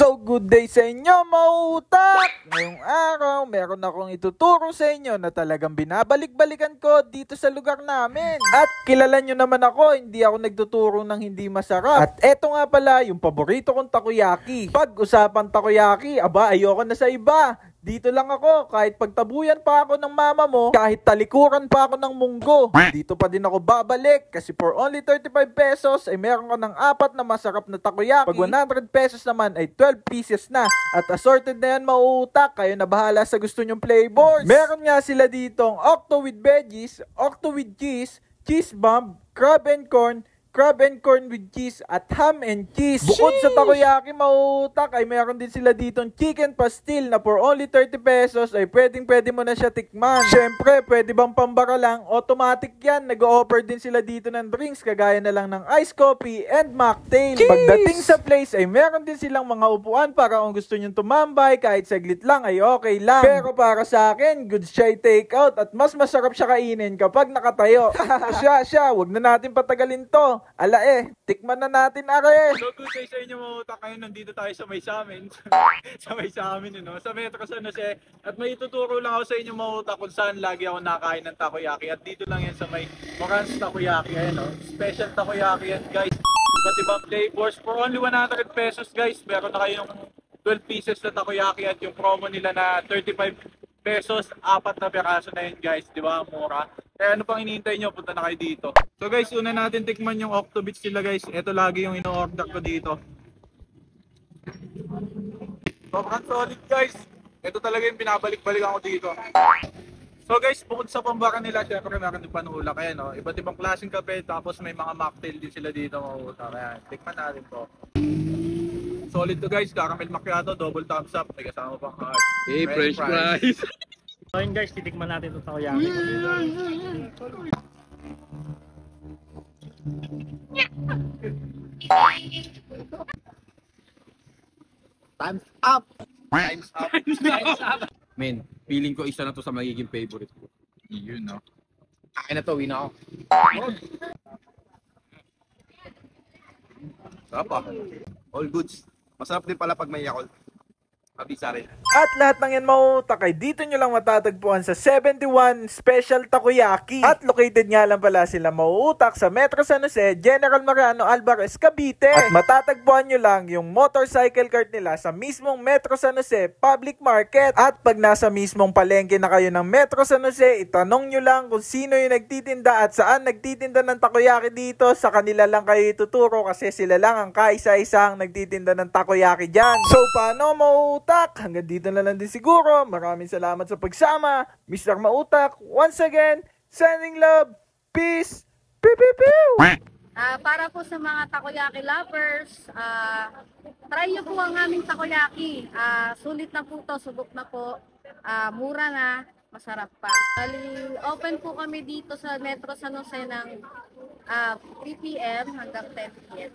So good day sa inyo mga utak! Ngayong araw, meron akong ituturo sa inyo na talagang binabalik-balikan ko dito sa lugar namin. At kilala nyo naman ako, hindi ako nagtuturo ng hindi masarap. At eto nga pala, yung paborito kong takoyaki. Pag usapan takoyaki, aba ayoko na sa iba. Dito lang ako, kahit pagtabuyan pa ako ng mama mo, kahit talikuran pa ako ng munggo, dito pa din ako babalik kasi for only 35 pesos ay meron ka ng 4 na masarap na takoyaki. Pag 100 pesos naman ay 12 pieces na. At assorted na yan mauutak, kayo na bahala sa gusto nyong flavors. Meron nga sila ditong octo with veggies, octo with cheese, cheese bomb, crab and corn with cheese at ham and cheese. Bukod sa takoyaki mauutak ay meron din sila ditong chicken pastil na for only 30 pesos ay pwede mo na siya tikman. Syempre, pwede bang pambara lang? Automatic yan. Nag-o-offer din sila dito ng drinks kagaya na lang ng iced coffee and mocktail. Cheese! Pagdating sa place ay meron din silang mga upuan para kung gusto nyo tumambay kahit saglit lang ay okay lang. Pero para sa akin, good siya take out at mas masarap siya kainin kapag nakatayo. Siya, wag na natin patagalin to. Ala tikman na natin are. So good day sa inyo mga utak. Ngayon nandito tayo sa may samin. sa Metro San Jose. At may ituturo lang ako sa inyo mga utak kung saan lagi ako nakain ng takoyaki. At dito lang yan sa may Morans Takoyaki. Ayan, special takoyaki yan guys. Iba't ibang flavors. For only 100 pesos guys, meron na kayong 12 pieces na takoyaki. At yung promo nila na 35 pesos, 4 na piraso na yun guys, di ba? Mura. Kaya ano pang hinihintay nyo, punta na kayo dito. So guys, una natin tikman yung Octobits nila guys. Ito lagi yung ino-order ko dito. Sobrang solid guys. Ito talaga yung binabalik-balik ako dito. So guys, bukod sa pambara nila, syempre meron din panulak. Ayan, no? Iba't ibang klaseng kape, tapos may mga mocktail din sila dito. Ayan, tikman natin to. Solid to guys, caramel macchiato, double thumbs up, may kasama pang heart. Hey, fresh fries! So yun guys, titikman natin itong takoyaki. Time's up! Time's up. Time's up! Men, feeling ko isa na to sa magiging favorite ko. Yun, no? Kain na to, win ako. Sarap ah. All goods. Masarap din pala pag may Yakult. Mabisa rin. At lahat ng yan mauutak ay dito nyo lang matatagpuan sa 71 Special Takoyaki. At located nga lang pala sila mauutak sa Metro San Jose, General Mariano Alvarez, Cavite. At matatagpuan nyo lang yung motorcycle cart nila sa mismong Metro San Jose Public Market. At pag nasa mismong palengke na kayo ng Metro San Jose, itanong nyo lang kung sino yung nagtitinda at saan nagtitinda ng takoyaki dito. Sa kanila lang kayo ituturo kasi sila lang ang kaisa-isang nagtitinda ng takoyaki dyan. So paano mauutak? Hanggang dito na lang din siguro. Maraming salamat sa pagsama. Mr. Mautak, once again, sending love, peace, pew pew pew! Para po sa mga takoyaki lovers, try nyo po ang aming takoyaki. Sulit na po to, subok na po, mura na, masarap pa. Bali, open po kami dito sa Metro San Jose ng 3 PM hanggang 10 PM.